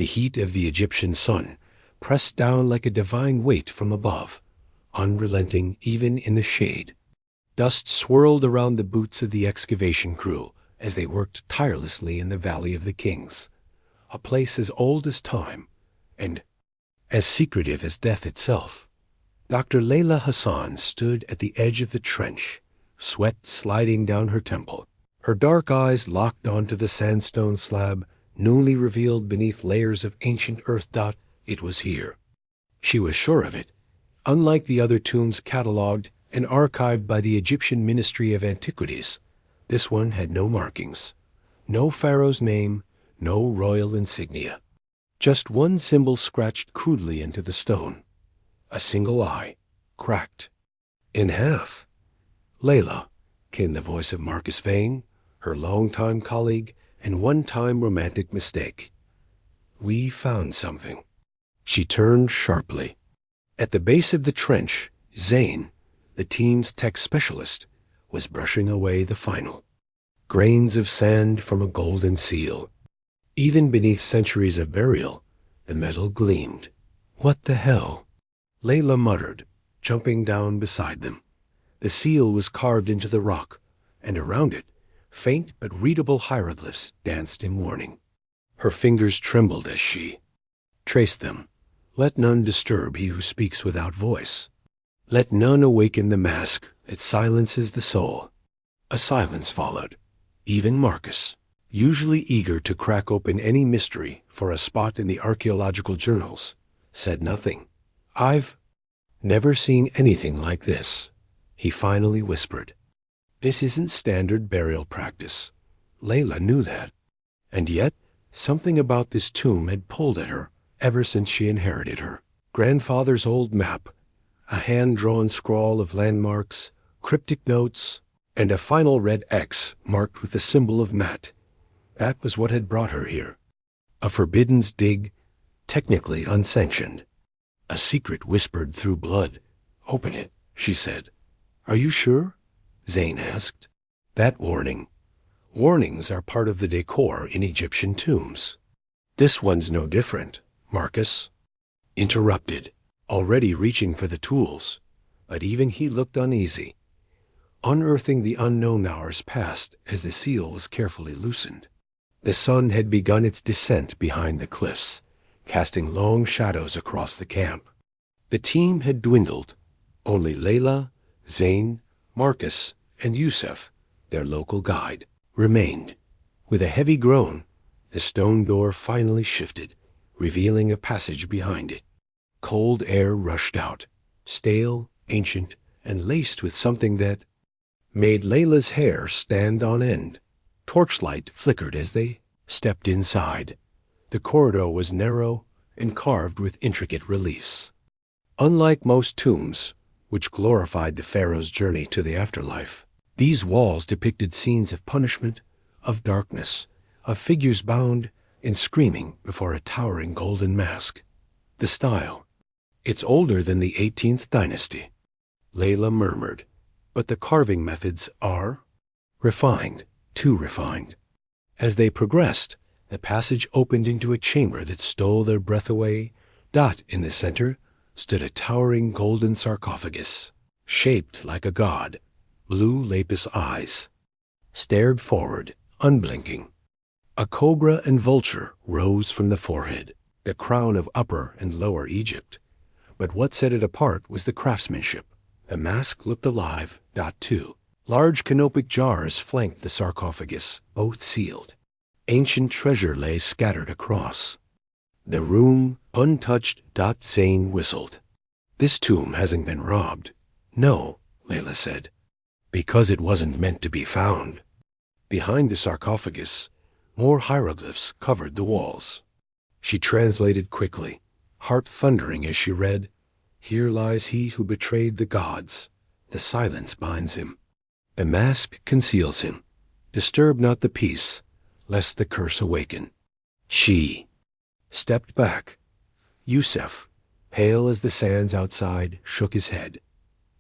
The heat of the Egyptian sun pressed down like a divine weight from above, unrelenting even in the shade. Dust swirled around the boots of the excavation crew as they worked tirelessly in the Valley of the Kings, a place as old as time and as secretive as death itself. Dr. Layla Hassan stood at the edge of the trench, sweat sliding down her temple. Her dark eyes locked onto the sandstone slab, newly revealed beneath layers of ancient earth. It was here. She was sure of it. Unlike the other tombs catalogued and archived by the Egyptian Ministry of Antiquities, this one had no markings, no pharaoh's name, no royal insignia. Just one symbol scratched crudely into the stone. A single eye, cracked in half. "Layla," came the voice of Marcus Vane, her longtime colleague and one-time romantic mistake. "We found something." She turned sharply. At the base of the trench, Zane, the team's tech specialist, was brushing away the final grains of sand from a golden seal. Even beneath centuries of burial, the metal gleamed. "What the hell?" Layla muttered, jumping down beside them. The seal was carved into the rock, and around it, faint but readable hieroglyphs danced in warning. Her fingers trembled as she traced them. "Let none disturb he who speaks without voice. Let none awaken the mask that silences the soul." A silence followed. Even Marcus, usually eager to crack open any mystery for a spot in the archaeological journals, said nothing. "I've never seen anything like this," he finally whispered. "This isn't standard burial practice." Layla knew that. And yet, something about this tomb had pulled at her ever since she inherited her grandfather's old map, a hand-drawn scrawl of landmarks, cryptic notes, and a final red X marked with the symbol of Mat. That was what had brought her here. A forbidden's dig, technically unsanctioned. A secret whispered through blood. "Open it," she said. "Are you sure?" Zane asked. "That warning. Warnings are part of the decor in Egyptian tombs." "This one's no different," Marcus interrupted, already reaching for the tools. But even he looked uneasy. Unearthing the unknown hours passed as the seal was carefully loosened. The sun had begun its descent behind the cliffs, casting long shadows across the camp. The team had dwindled. Only Layla, Zane, Marcus, and Yusuf, their local guide, remained. With a heavy groan, the stone door finally shifted, revealing a passage behind it. Cold air rushed out, stale, ancient, and laced with something that made Layla's hair stand on end. Torchlight flickered as they stepped inside. The corridor was narrow and carved with intricate reliefs. Unlike most tombs, which glorified the pharaoh's journey to the afterlife, these walls depicted scenes of punishment, of darkness, of figures bound and screaming before a towering golden mask. The style. "It's older than the 18th dynasty," Layla murmured, "but the carving methods are refined, too refined." As they progressed, the passage opened into a chamber that stole their breath away. In the center stood a towering golden sarcophagus, shaped like a god. Blue lapis eyes stared forward, unblinking. A cobra and vulture rose from the forehead, the crown of Upper and Lower Egypt. But what set it apart was the craftsmanship. The mask looked alive. Too. Large canopic jars flanked the sarcophagus, both sealed. Ancient treasure lay scattered across. The room untouched. Zane whistled. "This tomb hasn't been robbed." "No," Layla said, "because it wasn't meant to be found." Behind the sarcophagus, more hieroglyphs covered the walls. She translated quickly, heart thundering as she read, "Here lies he who betrayed the gods. The silence binds him. The mask conceals him. Disturb not the peace, lest the curse awaken." She stepped back. Yusuf, pale as the sands outside, shook his head.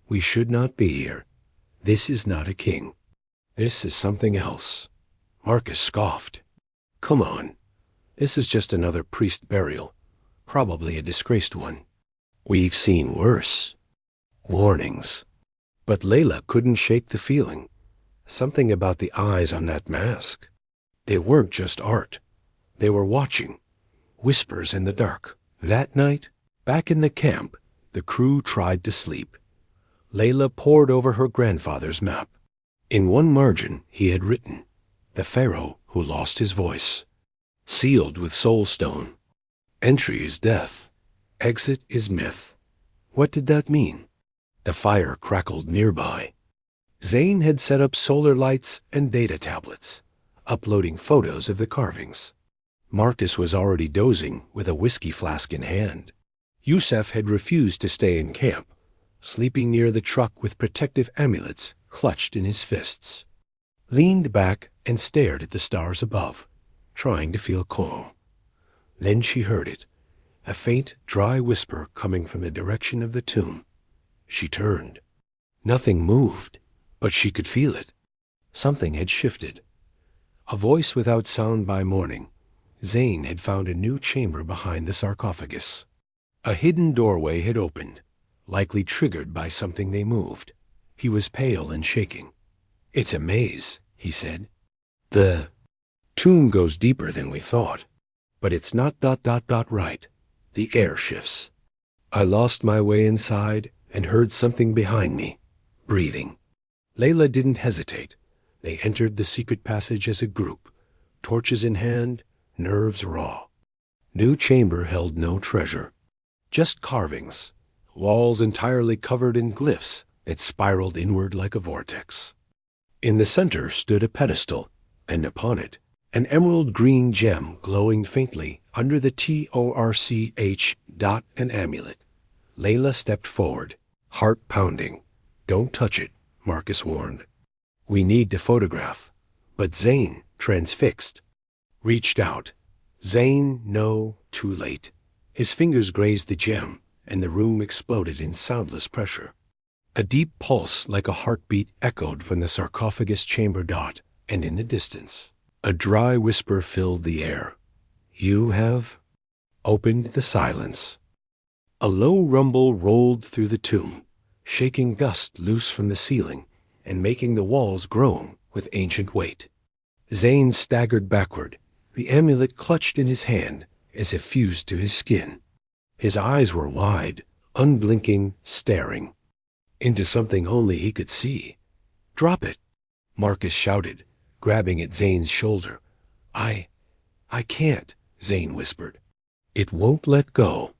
"We should not be here. This is not a king. This is something else." Marcus scoffed. "Come on. This is just another priest burial, probably a disgraced one. We've seen worse. Warnings. But Layla couldn't shake the feeling. Something about the eyes on that mask. They weren't just art. They were watching. Whispers in the dark. That night, back in the camp, the crew tried to sleep. Layla pored over her grandfather's map. In one margin he had written, "The Pharaoh who lost his voice." Sealed with soul stone. Entry is death. Exit is myth. What did that mean? The fire crackled nearby. Zane had set up solar lights and data tablets, uploading photos of the carvings. Marcus was already dozing with a whiskey flask in hand. Yusef had refused to stay in camp, sleeping near the truck with protective amulets clutched in his fists. Leaned back and stared at the stars above, trying to feel calm. Then she heard it, a faint, dry whisper coming from the direction of the tomb. She turned. Nothing moved, but she could feel it. Something had shifted. A voice without sound by morning. Zane had found a new chamber behind the sarcophagus. A hidden doorway had opened, likely triggered by something they moved. He was pale and shaking. "It's a maze," he said. "The tomb goes deeper than we thought, but it's not ... right. The air shifts. I lost my way inside and heard something behind me, breathing." Layla didn't hesitate. They entered the secret passage as a group, torches in hand, nerves raw. New chamber held no treasure, just carvings, walls entirely covered in glyphs that spiraled inward like a vortex. In the center stood a pedestal, and upon it, an emerald green gem glowing faintly under the torch dot and amulet. Layla stepped forward, heart pounding. "Don't touch it," Marcus warned. "We need to photograph." But Zane, transfixed, reached out. Zane, no, too late. His fingers grazed the gem, and the room exploded in soundless pressure. A deep pulse like a heartbeat echoed from the sarcophagus chamber dot, and in the distance, a dry whisper filled the air. "You have opened the silence." A low rumble rolled through the tomb, shaking dust loose from the ceiling and making the walls groan with ancient weight. Zane staggered backward, the amulet clutched in his hand as if fused to his skin. His eyes were wide, unblinking, staring into something only he could see. "Drop it," Marcus shouted, grabbing at Zane's shoulder. I can't," Zane whispered. "It won't let go."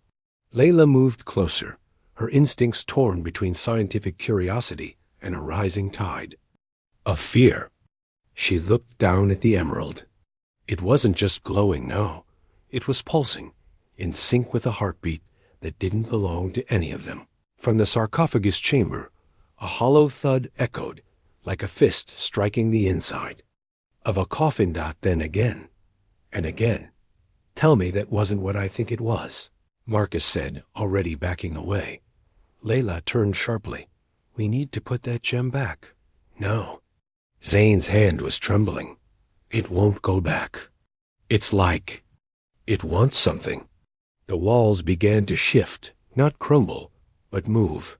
Layla moved closer, her instincts torn between scientific curiosity and a rising tide of fear. She looked down at the emerald. It wasn't just glowing now. It was pulsing, in sync with a heartbeat that didn't belong to any of them. From the sarcophagus chamber, a hollow thud echoed, like a fist striking the inside of a coffin dot, then again, and again. "Tell me that wasn't what I think it was," Marcus said, already backing away. Layla turned sharply. "We need to put that gem back. Now." Zane's hand was trembling. "It won't go back. It's like it wants something." The walls began to shift, not crumble, but move.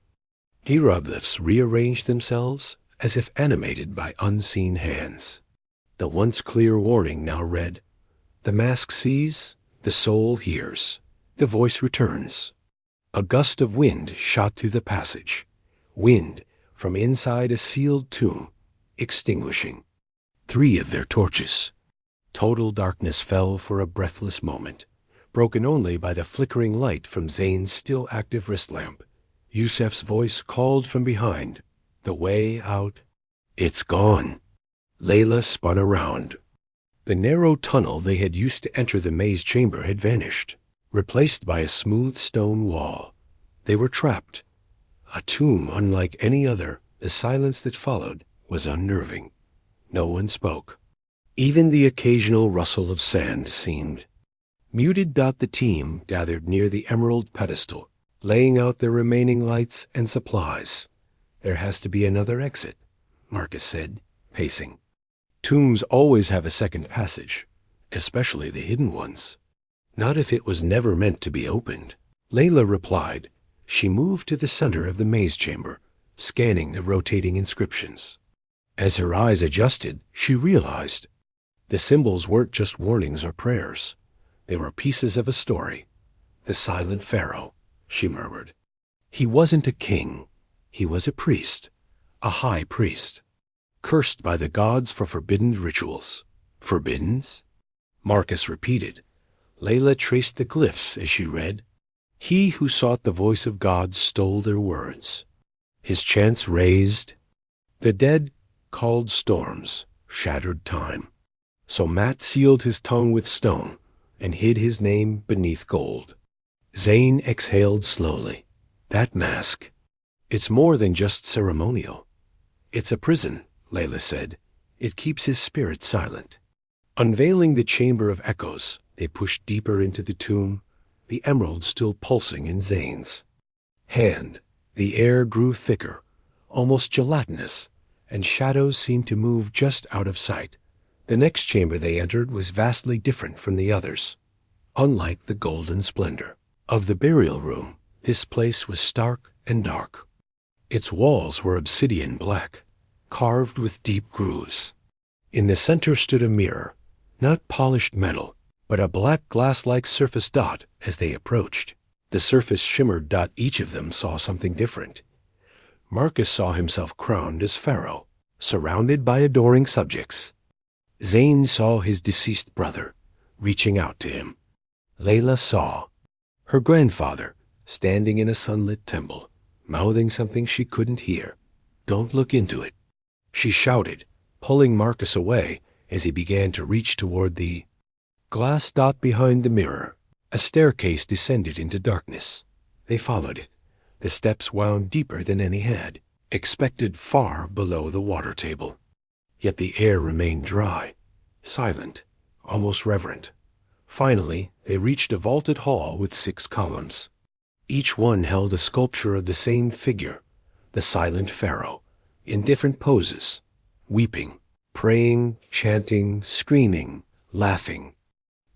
Hieroglyphs rearranged themselves as if animated by unseen hands. The once clear warning now read, "The mask sees, the soul hears, the voice returns." A gust of wind shot through the passage, wind from inside a sealed tomb, extinguishing 3 of their torches. Total darkness fell for a breathless moment, broken only by the flickering light from Zane's still active wrist lamp. Yusef's voice called from behind, "The way out." "It's gone." Layla spun around. The narrow tunnel they had used to enter the maze chamber had vanished, replaced by a smooth stone wall. They were trapped. A tomb unlike any other. The silence that followed was unnerving. No one spoke. Even the occasional rustle of sand seemed muted. The team gathered near the emerald pedestal, laying out their remaining lights and supplies. "There has to be another exit," Marcus said, pacing. "Tombs always have a second passage, especially the hidden ones." Not if it was never meant to be opened. Layla replied. She moved to the center of the maze chamber, scanning the rotating inscriptions. As her eyes adjusted, she realized the symbols weren't just warnings or prayers. They were pieces of a story. The Silent Pharaoh, she murmured. He wasn't a king. He was a priest, a high priest, cursed by the gods for forbidden rituals. Forbiddens? Marcus repeated. Layla traced the glyphs as she read. He who sought the voice of God stole their words. His chants raised. The dead called storms, shattered time. So Matt sealed his tongue with stone and hid his name beneath gold. Zane exhaled slowly. That mask. It's more than just ceremonial. It's a prison, Layla said. It keeps his spirit silent. Unveiling the chamber of echoes, they pushed deeper into the tomb, the emerald still pulsing in Zane's hand. The air grew thicker, almost gelatinous, and shadows seemed to move just out of sight. The next chamber they entered was vastly different from the others. Unlike the golden splendor of the burial room, this place was stark and dark. Its walls were obsidian black, carved with deep grooves. In the center stood a mirror, not polished metal, but a black glass-like surface dot as they approached. The surface shimmered dot. Each of them saw something different. Marcus saw himself crowned as pharaoh, surrounded by adoring subjects. Zane saw his deceased brother, reaching out to him. Layla saw her grandfather, standing in a sunlit temple, mouthing something she couldn't hear. Don't look into it, she shouted, pulling Marcus away as he began to reach toward the glass dot behind the mirror. A staircase descended into darkness. They followed it. The steps wound deeper than any had expected, far below the water table. Yet the air remained dry, silent, almost reverent. Finally, they reached a vaulted hall with 6 columns. Each one held a sculpture of the same figure, the Silent Pharaoh, in different poses, weeping, praying, chanting, screaming, laughing.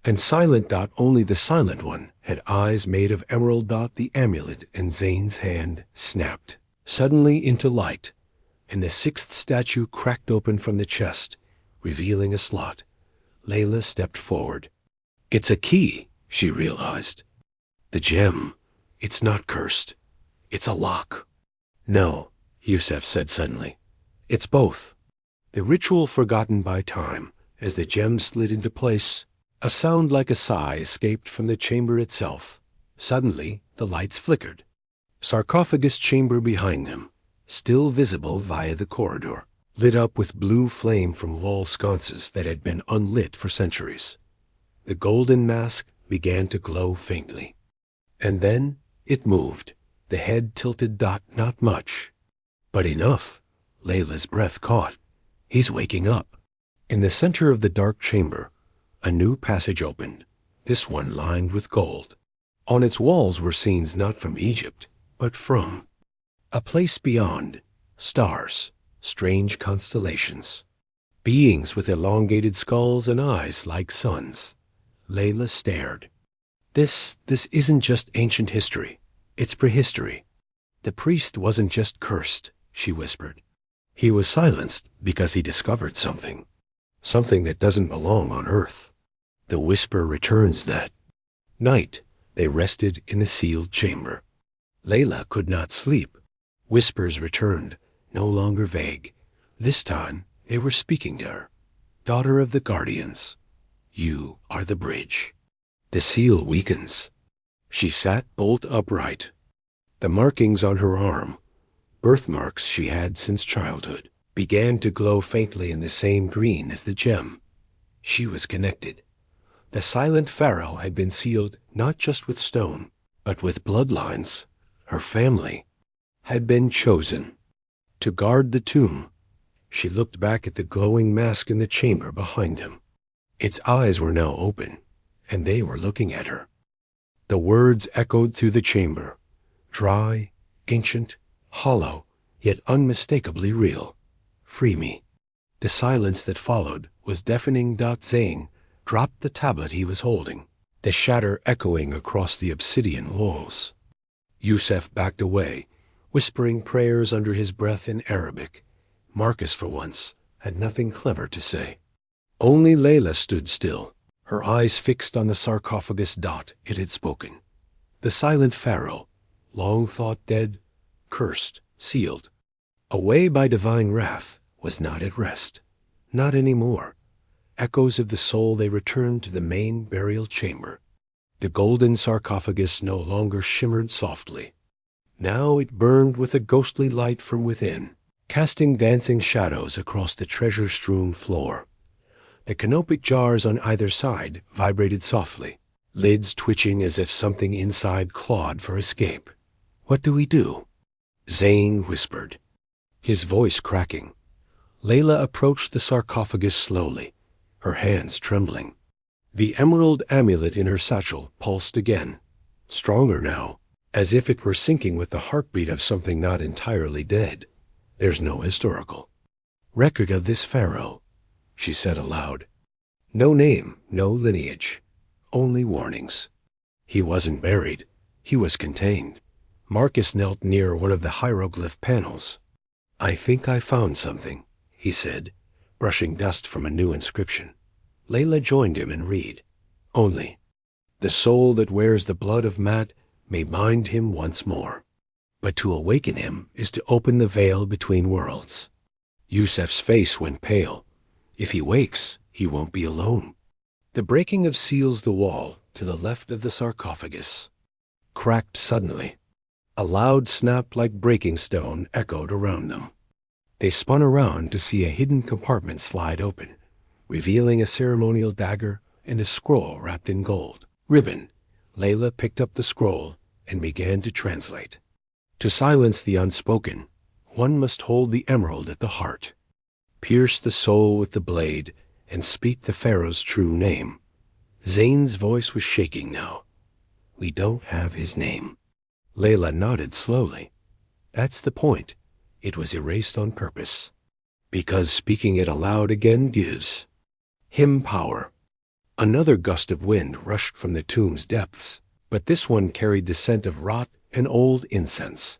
And silent dot, only the silent one, had eyes made of emerald dot. The amulet in Zane's hand snapped suddenly into light, and the 6th statue cracked open from the chest, revealing a slot. Layla stepped forward. It's a key, she realized. The gem. It's not cursed. It's a lock. No, Yusef said suddenly. It's both. The ritual forgotten by time, as the gem slid into place. A sound like a sigh escaped from the chamber itself. Suddenly, the lights flickered. Sarcophagus chamber behind them, still visible via the corridor, lit up with blue flame from wall sconces that had been unlit for centuries. The golden mask began to glow faintly. And then it moved, the head tilted dot. Not much, but enough. Layla's breath caught. He's waking up. In the center of the dark chamber, a new passage opened, this one lined with gold. On its walls were scenes not from Egypt, but from a place beyond. Stars, strange constellations, beings with elongated skulls and eyes like suns. Layla stared. This isn't just ancient history. It's prehistory. The priest wasn't just cursed, she whispered. He was silenced because he discovered something that doesn't belong on Earth. The whisper returns that night. They rested in the sealed chamber. Layla could not sleep. Whispers returned, no longer vague. This time they were speaking to her. Daughter of the Guardians, you are the bridge. The seal weakens. She sat bolt upright. The markings on her arm, birthmarks she had since childhood, began to glow faintly in the same green as the gem. She was connected. The Silent Pharaoh had been sealed not just with stone, but with bloodlines. Her family had been chosen to guard the tomb. She looked back at the glowing mask in the chamber behind them. Its eyes were now open, and they were looking at her. The words echoed through the chamber, dry, ancient, hollow, yet unmistakably real. Free me. The silence that followed was deafening. Zane dropped the tablet he was holding. the shatter echoing across the obsidian walls. Yusef backed away, whispering prayers under his breath in Arabic. Marcus, for once, had nothing clever to say. Only Layla stood still, her eyes fixed on the sarcophagus dot it had spoken. The Silent Pharaoh, long thought dead, cursed, sealed, away by divine wrath, was not at rest. Not anymore. Echoes of the soul, they returned to the main burial chamber. The golden sarcophagus no longer shimmered softly. Now it burned with a ghostly light from within, casting dancing shadows across the treasure-strewn floor. The canopic jars on either side vibrated softly, lids twitching as if something inside clawed for escape. "What do we do?" Zane whispered, his voice cracking. Layla approached the sarcophagus slowly, her hands trembling. The emerald amulet in her satchel pulsed again, stronger now, as if it were syncing with the heartbeat of something not entirely dead. "There's no historical record of this pharaoh," she said aloud. "No name, no lineage, only warnings. He wasn't buried, he was contained." Marcus knelt near one of the hieroglyph panels. "I think I found something," he said, brushing dust from a new inscription. Layla joined him in read. "Only, the soul that wears the blood of Matt may bind him once more. But to awaken him is to open the veil between worlds." Yusef's face went pale. If he wakes, he won't be alone. The breaking of seals the wall to the left of the sarcophagus cracked suddenly. A loud snap like breaking stone echoed around them. They spun around to see a hidden compartment slide open, revealing a ceremonial dagger and a scroll wrapped in gold ribbon. Layla picked up the scroll and began to translate. To silence the unspoken, one must hold the emerald at the heart, pierce the soul with the blade, and speak the pharaoh's true name. Zane's voice was shaking now. "We don't have his name." Layla nodded slowly. "That's the point. It was erased on purpose, because speaking it aloud again gives him power." Another gust of wind rushed from the tomb's depths, but this one carried the scent of rot and old incense.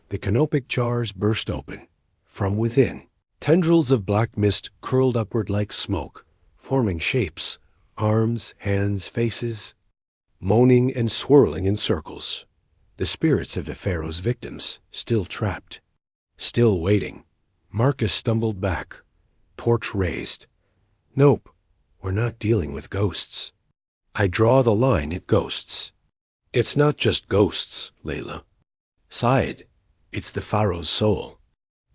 The canopic jars burst open. From within, tendrils of black mist curled upward like smoke, forming shapes, arms, hands, faces, moaning and swirling in circles. The spirits of the pharaoh's victims, still trapped, still waiting. Marcus stumbled back, torch raised. "Nope, we're not dealing with ghosts. I draw the line at ghosts. It's not just ghosts, Layla. Side, it's the pharaoh's soul.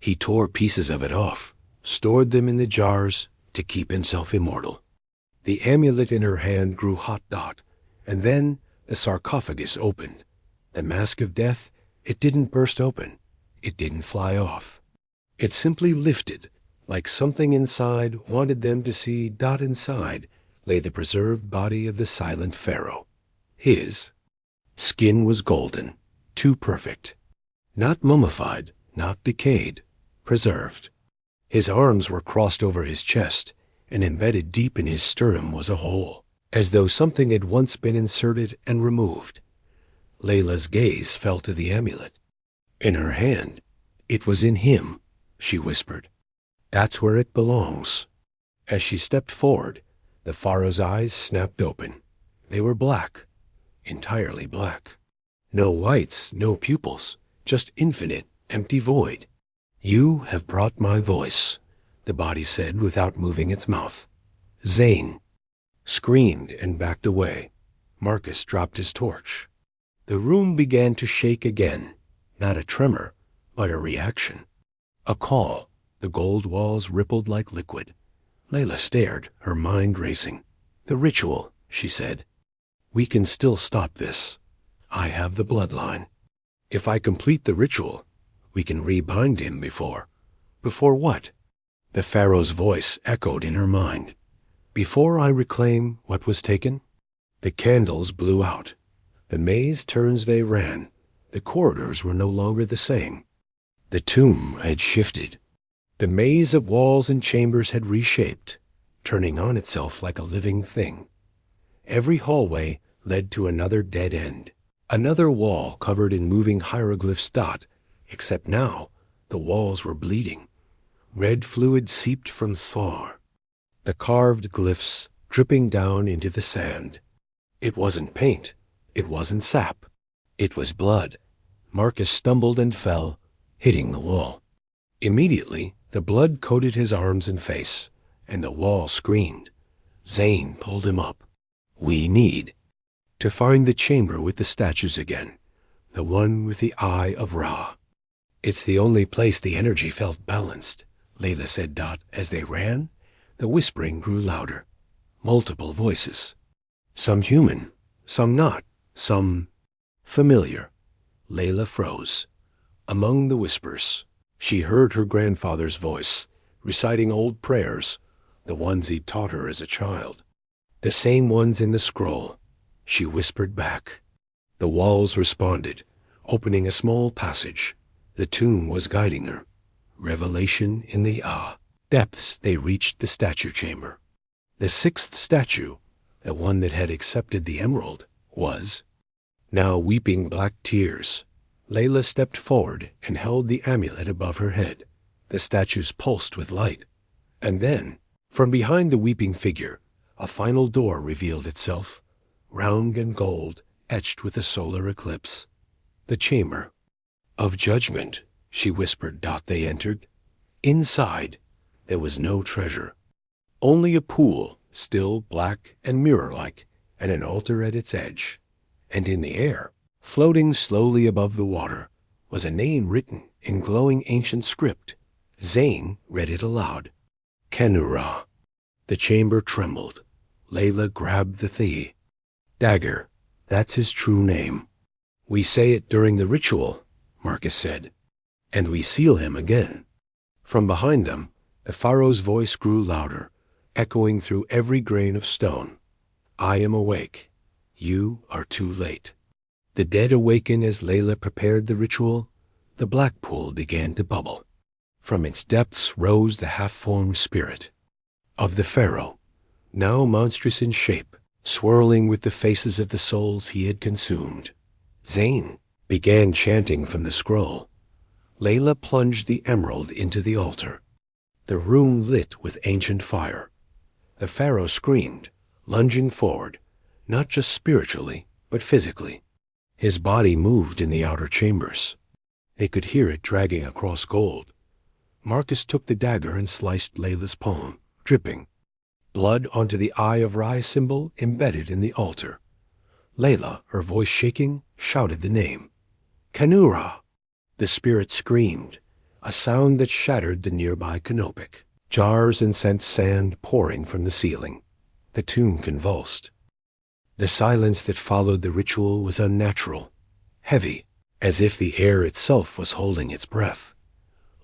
He tore pieces of it off, stored them in the jars to keep himself immortal." The amulet in her hand grew hot dot, and then the sarcophagus opened. The mask of death, it didn't burst open. It didn't fly off. It simply lifted, like something inside wanted them to see. Dot inside lay the preserved body of the Silent Pharaoh. His skin was golden, too perfect. Not mummified, not decayed, preserved. His arms were crossed over his chest, and embedded deep in his sternum was a hole, as though something had once been inserted and removed. Layla's gaze fell to the amulet. In her hand, "It was in him," she whispered. "That's where it belongs." As she stepped forward, the pharaoh's eyes snapped open. They were black, entirely black. No whites, no pupils, just infinite, empty void. "You have brought my voice," the body said without moving its mouth. Zane screamed and backed away. Marcus dropped his torch. The room began to shake again, not a tremor, but a reaction. A call. The gold walls rippled like liquid. Layla stared, her mind racing. "The ritual," she said. "We can still stop this. I have the bloodline. If I complete the ritual, we can rebind him before." "Before what?" The pharaoh's voice echoed in her mind. "Before I reclaim what was taken." The candles blew out. The maze turns they ran. The corridors were no longer the same. The tomb had shifted. The maze of walls and chambers had reshaped, turning on itself like a living thing. Every hallway led to another dead end. Another wall covered in moving hieroglyphs except now the walls were bleeding. Red fluid seeped from thaw. The carved glyphs dripping down into the sand. It wasn't paint. It wasn't sap. It was blood. Marcus stumbled and fell, hitting the wall. Immediately, the blood coated his arms and face, and the wall screamed. Zane pulled him up. We need to find the chamber with the statues again, the one with the Eye of Ra. It's the only place the energy felt balanced, Layla said. As they ran, the whispering grew louder. Multiple voices. Some human, some not, some familiar. Layla froze. Among the whispers, she heard her grandfather's voice, reciting old prayers, the ones he'd taught her as a child. The same ones in the scroll. She whispered back. The walls responded, opening a small passage. The tomb was guiding her. Revelation in the depths. They reached the statue chamber. The sixth statue, the one that had accepted the emerald, was now weeping black tears. Layla stepped forward and held the amulet above her head. The statues pulsed with light. And then, from behind the weeping figure, a final door revealed itself, round and gold, etched with a solar eclipse. The chamber of judgment, she whispered. They entered. Inside, there was no treasure. Only a pool, still black and mirror-like, and an altar at its edge. And in the air, floating slowly above the water, was a name written in glowing ancient script. Zane read it aloud. Kenura. The chamber trembled. Layla grabbed the dagger. That's his true name. We say it during the ritual, Marcus said, and we seal him again. From behind them, the pharaoh's voice grew louder, echoing through every grain of stone. I am awake. You are too late. The dead awakened as Layla prepared the ritual. The black pool began to bubble. From its depths rose the half-formed spirit of the pharaoh, now monstrous in shape, swirling with the faces of the souls he had consumed. Zane began chanting from the scroll. Layla plunged the emerald into the altar. The room lit with ancient fire. The pharaoh screamed, lunging forward, not just spiritually, but physically. His body moved in the outer chambers. They could hear it dragging across gold. Marcus took the dagger and sliced Layla's palm, dripping. Blood onto the Eye of Ra symbol embedded in the altar. Layla, her voice shaking, shouted the name. Kenura! The spirit screamed, a sound that shattered the nearby canopic. Jars and sent sand pouring from the ceiling. The tomb convulsed. The silence that followed the ritual was unnatural, heavy, as if the air itself was holding its breath.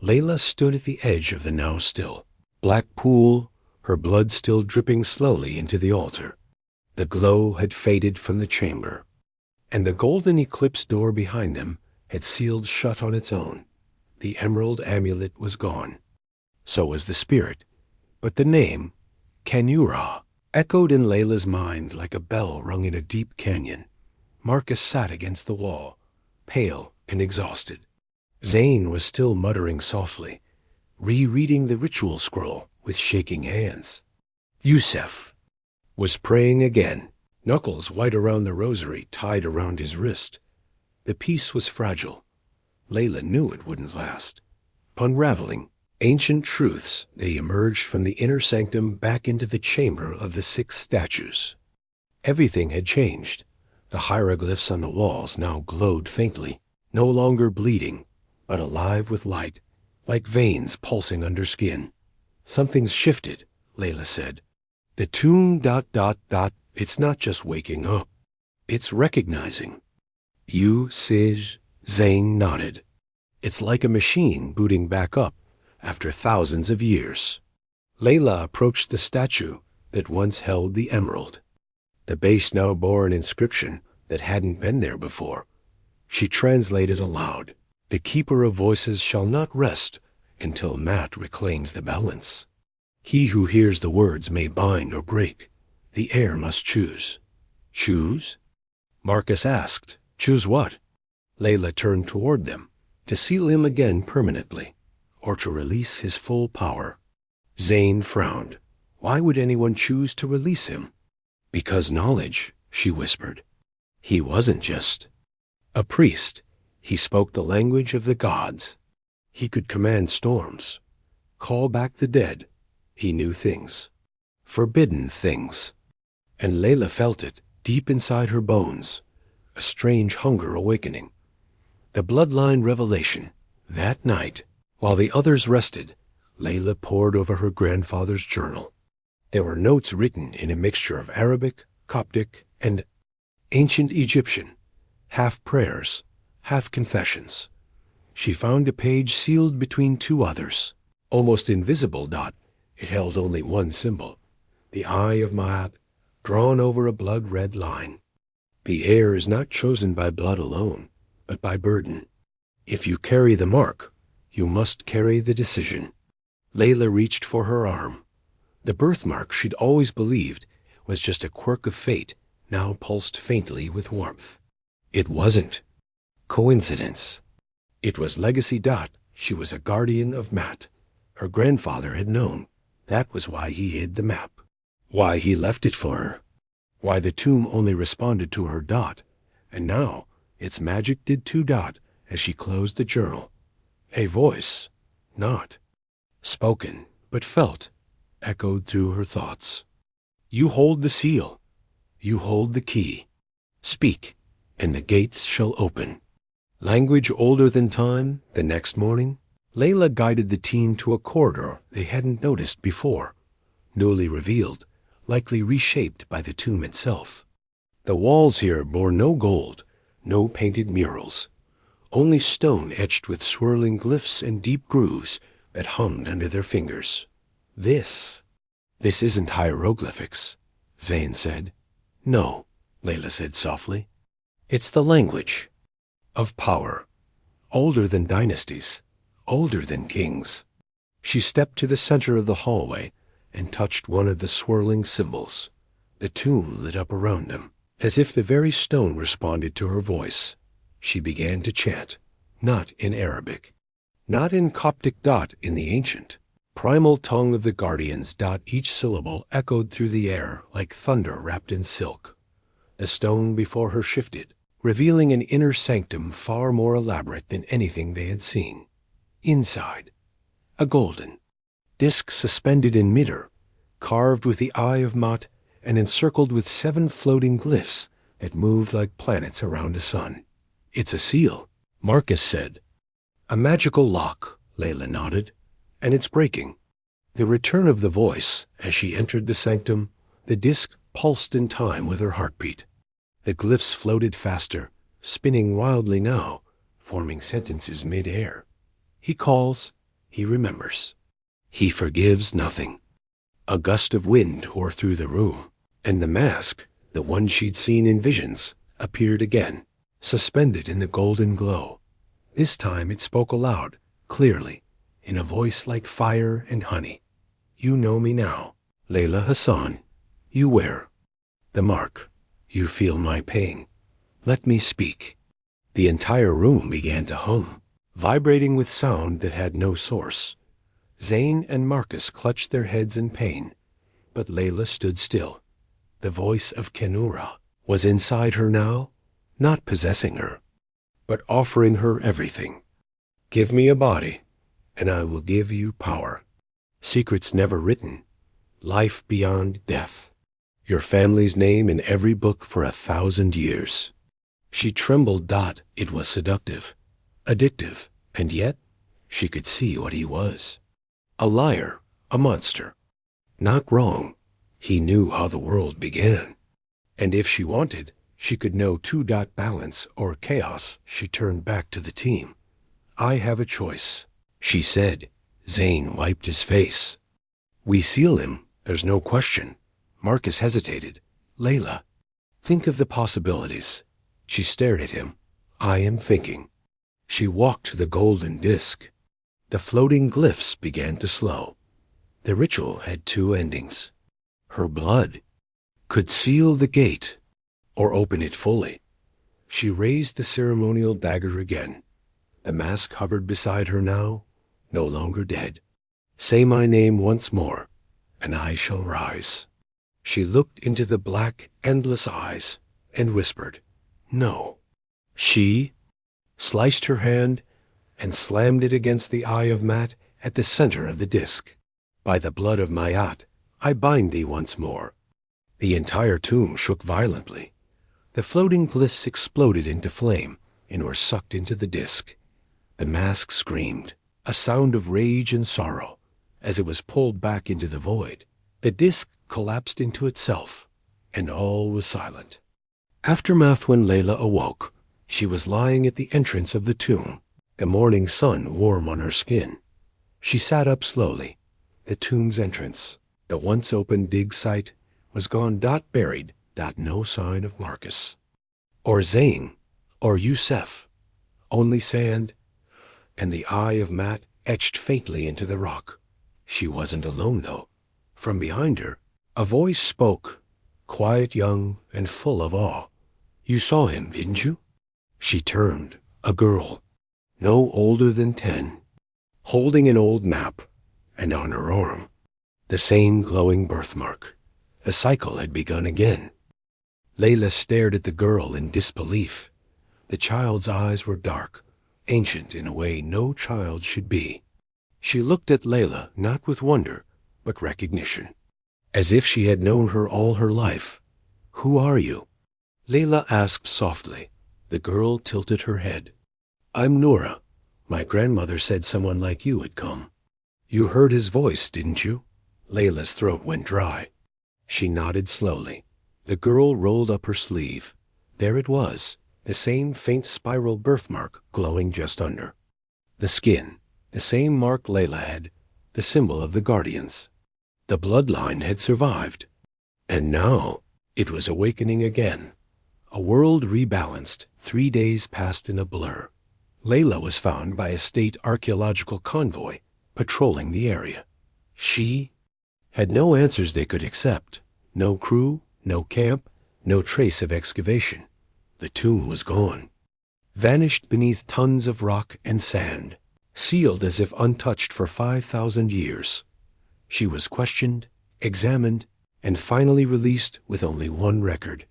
Layla stood at the edge of the now still black pool, her blood still dripping slowly into the altar. The glow had faded from the chamber, and the golden eclipse door behind them had sealed shut on its own. The emerald amulet was gone. So was the spirit, but the name, Kenura, echoed in Layla's mind like a bell rung in a deep canyon. Marcus sat against the wall, pale and exhausted. Zane was still muttering softly, rereading the ritual scroll with shaking hands. Yusef was praying again, knuckles white around the rosary tied around his wrist. The piece was fragile. Layla knew it wouldn't last. Unraveling ancient truths, they emerged from the inner sanctum back into the chamber of the 6 statues. Everything had changed. The hieroglyphs on the walls now glowed faintly, no longer bleeding, but alive with light, like veins pulsing under skin. Something's shifted, Layla said. The tomb ... It's not just waking up. It's recognizing. You, Sij, Zane nodded. It's like a machine booting back up after thousands of years. Layla approached the statue that once held the emerald. The base now bore an inscription that hadn't been there before. She translated aloud. The keeper of voices shall not rest until Maat reclaims the balance. He who hears the words may bind or break. The air must choose. Choose? Marcus asked, "Choose what?" Layla turned toward them, to seal him again permanently, or to release his full power. Zane frowned. Why would anyone choose to release him? Because knowledge, she whispered. He wasn't just a priest. He spoke the language of the gods. He could command storms, call back the dead. He knew things, forbidden things. And Layla felt it deep inside her bones, a strange hunger awakening. The bloodline revelation. That night, while the others rested, Layla pored over her grandfather's journal. There were notes written in a mixture of Arabic, Coptic, and ancient Egyptian, half prayers, half confessions. She found a page sealed between two others, almost invisible. It held only one symbol, the eye of Ma'at, drawn over a blood-red line. The heir is not chosen by blood alone, but by burden. If you carry the mark, you must carry the decision. Layla reached for her arm. The birthmark she'd always believed was just a quirk of fate, now pulsed faintly with warmth. It wasn't coincidence. It was legacy. She was a guardian of Matt. Her grandfather had known. That was why he hid the map. Why he left it for her. Why the tomb only responded to her. And now its magic did too. As she closed the journal. A voice, not spoken, but felt, echoed through her thoughts. You hold the seal. You hold the key. Speak, and the gates shall open. Language older than time. The next morning, Layla guided the team to a corridor they hadn't noticed before, newly revealed, likely reshaped by the tomb itself. The walls here bore no gold, no painted murals, only stone etched with swirling glyphs and deep grooves that hummed under their fingers. This isn't hieroglyphics, Zane said. No, Layla said softly. It's the language of power, older than dynasties, older than kings. She stepped to the center of the hallway and touched one of the swirling symbols. The tomb lit up around them, as if the very stone responded to her voice. She began to chant, not in Arabic, not in Coptic. In the ancient, primal tongue of the guardians. Each syllable echoed through the air like thunder wrapped in silk. The stone before her shifted, revealing an inner sanctum far more elaborate than anything they had seen. Inside, a golden disc suspended in midair, carved with the eye of Ma'at and encircled with 7 floating glyphs that moved like planets around a sun. It's a seal, Marcus said. A magical lock, Layla nodded, and it's breaking. The return of the voice as she entered the sanctum, the disc pulsed in time with her heartbeat. The glyphs floated faster, spinning wildly now, forming sentences mid-air. He calls, he remembers. He forgives nothing. A gust of wind tore through the room, and the mask, the one she'd seen in visions, appeared again, suspended in the golden glow. This time it spoke aloud, clearly, in a voice like fire and honey. You know me now, Layla Hassan. You wear the mark. You feel my pain. Let me speak. The entire room began to hum, vibrating with sound that had no source. Zane and Marcus clutched their heads in pain, but Layla stood still. The voice of Kenura was inside her now, not possessing her, but offering her everything. Give me a body, and I will give you power. Secrets never written, life beyond death. Your family's name in every book for 1,000 years. She trembled. It was seductive, addictive, and yet she could see what he was. A liar, a monster. Not wrong. He knew how the world began. And if she wanted, she could know 2. Balance or chaos. She turned back to the team. I have a choice, she said. Zane wiped his face. We seal him, there's no question. Marcus hesitated. Layla, think of the possibilities. She stared at him. I am thinking. She walked to the golden disc. The floating glyphs began to slow. The ritual had 2 endings. Her blood could seal the gate or open it fully. She raised the ceremonial dagger again. The mask hovered beside her now, no longer dead. Say my name once more, and I shall rise. She looked into the black, endless eyes and whispered, no. She sliced her hand and slammed it against the eye of Maat at the center of the disk. By the blood of Mayat, I bind thee once more. The entire tomb shook violently. The floating glyphs exploded into flame and were sucked into the disk. The mask screamed, a sound of rage and sorrow, as it was pulled back into the void. The disk collapsed into itself, and all was silent. Aftermath. When Layla awoke, she was lying at the entrance of the tomb, the morning sun warm on her skin. She sat up slowly. The tomb's entrance, the once open dig site, was gone. Buried. No sign of Marcus, or Zayn, or Yusef. Only sand, and the eye of Maat etched faintly into the rock. She wasn't alone, though. From behind her, a voice spoke, quiet, young, and full of awe. You saw him, didn't you? She turned, a girl, no older than 10, holding an old map, and on her arm, the same glowing birthmark. The cycle had begun again. Layla stared at the girl in disbelief. The child's eyes were dark, ancient in a way no child should be. She looked at Layla not with wonder, but recognition, as if she had known her all her life. Who are you? Layla asked softly. The girl tilted her head. I'm Noura. My grandmother said someone like you had come. You heard his voice, didn't you? Layla's throat went dry. She nodded slowly. The girl rolled up her sleeve. There it was, the same faint spiral birthmark glowing just under. The skin, the same mark Layla had, the symbol of the Guardians. The bloodline had survived. And now it was awakening again. A world rebalanced, 3 days passed in a blur. Layla was found by a state archaeological convoy patrolling the area. She had no answers they could accept. No crew, no camp, no trace of excavation. The tomb was gone, vanished beneath tons of rock and sand, sealed as if untouched for 5,000 years. She was questioned, examined, and finally released with only one record.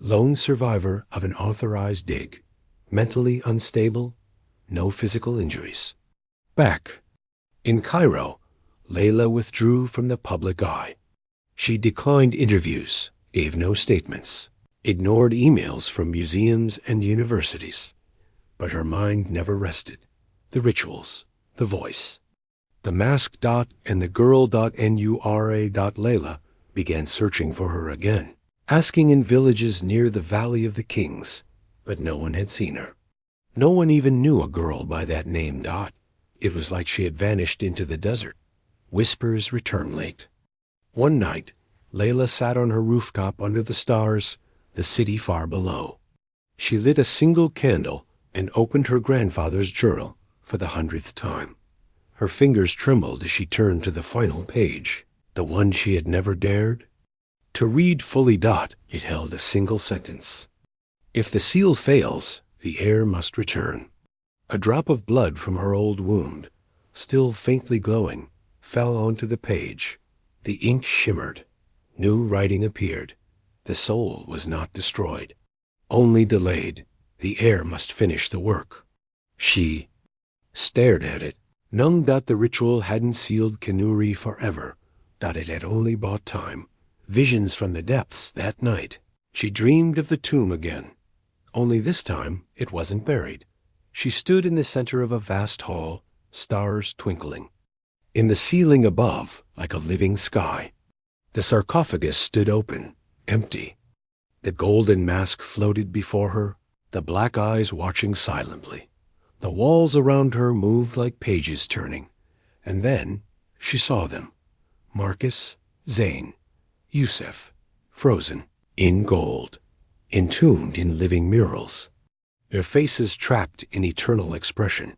Lone survivor of an authorized dig, mentally unstable, no physical injuries. Back in Cairo, Layla withdrew from the public eye. She declined interviews, gave no statements, ignored emails from museums and universities. But her mind never rested. The rituals, the voice. The mask. And the girl. Nura. Layla began searching for her again, asking in villages near the Valley of the Kings, but no one had seen her. No one even knew a girl by that name. It was like she had vanished into the desert. Whispers return late. One night, Layla sat on her rooftop under the stars, the city far below. She lit a single candle and opened her grandfather's journal for the 100th time. Her fingers trembled as she turned to the final page, the one she had never dared to read fully. It held a single sentence. If the seal fails, the heir must return. A drop of blood from her old wound, still faintly glowing, fell onto the page. The ink shimmered. New writing appeared. The soul was not destroyed, only delayed. The heir must finish the work. She stared at it. Nung. The ritual hadn't sealed Kanuri forever. It had only bought time. Visions from the depths that night. She dreamed of the tomb again. Only this time it wasn't buried. She stood in the center of a vast hall, stars twinkling. In the ceiling above, like a living sky, the sarcophagus stood open, empty. The golden mask floated before her, the black eyes watching silently. The walls around her moved like pages turning, and then she saw them. Marcus, Zayn, Yusef, frozen, in gold, entombed in living murals, their faces trapped in eternal expression.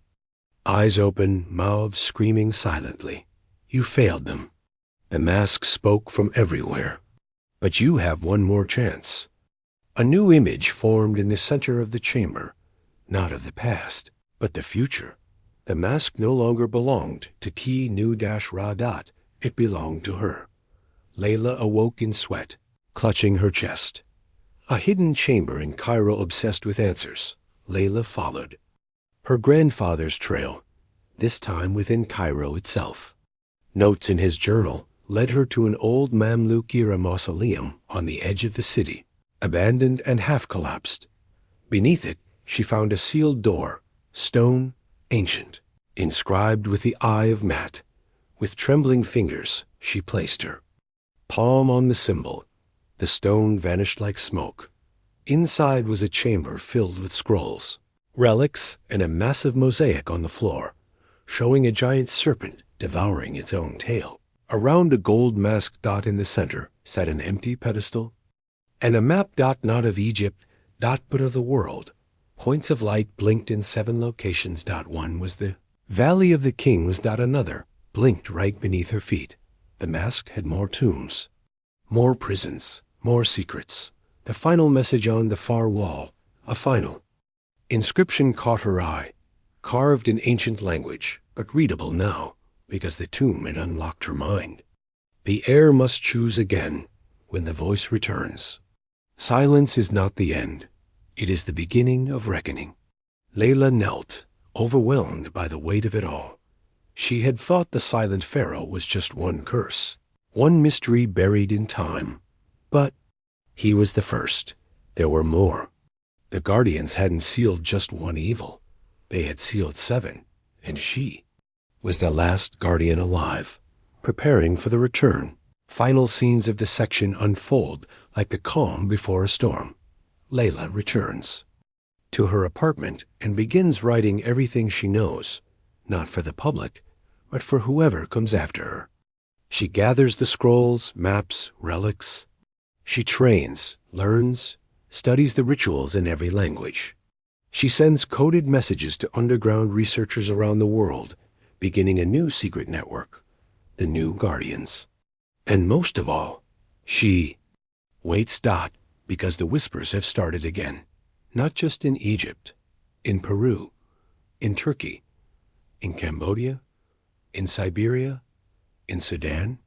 Eyes open, mouths screaming silently. You failed them. The mask spoke from everywhere. But you have one more chance. A new image formed in the center of the chamber, not of the past, but the future. The mask no longer belonged to Ki Nu-Ra. It belonged to her. Layla awoke in sweat, clutching her chest. A hidden chamber in Cairo obsessed with answers. Layla followed. Her grandfather's trail, this time within Cairo itself. Notes in his journal led her to an old Mamluk-era mausoleum on the edge of the city, abandoned and half-collapsed. Beneath it, she found a sealed door, stone, ancient, inscribed with the eye of Mat. With trembling fingers, she placed her palm on the symbol. The stone vanished like smoke. Inside was a chamber filled with scrolls, relics, and a massive mosaic on the floor, showing a giant serpent devouring its own tail. Around a gold masked dot in the center sat an empty pedestal, and a map dot not of Egypt, dot but of the world. Points of light blinked in 7 locations. Dot 1 was the Valley of the Kings. Dot another blinked right beneath her feet. The mask had more tombs, more prisons, more secrets. The final message on the far wall, a final inscription caught her eye, carved in ancient language, but readable now, because the tomb had unlocked her mind. The heir must choose again when the voice returns. Silence is not the end. It is the beginning of reckoning. Layla knelt, overwhelmed by the weight of it all. She had thought the Silent Pharaoh was just one curse, one mystery buried in time. But he was the first. There were more. The Guardians hadn't sealed just one evil. They had sealed 7, and she was the last Guardian alive, preparing for the return. Final scenes of the section unfold like the calm before a storm. Layla returns to her apartment and begins writing everything she knows, not for the public, but for whoever comes after her. She gathers the scrolls, maps, relics. She trains, learns, studies the rituals in every language. She sends coded messages to underground researchers around the world, beginning a new secret network, the New Guardians. And most of all, she waits. Because the whispers have started again, not just in Egypt, in Peru, in Turkey, in Cambodia, in Siberia, in Sudan,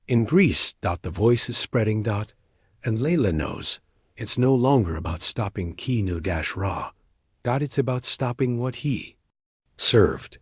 in Greece. The voice is spreading. And Layla knows it's no longer about stopping Ki Nu-Ra. It's about stopping what he served.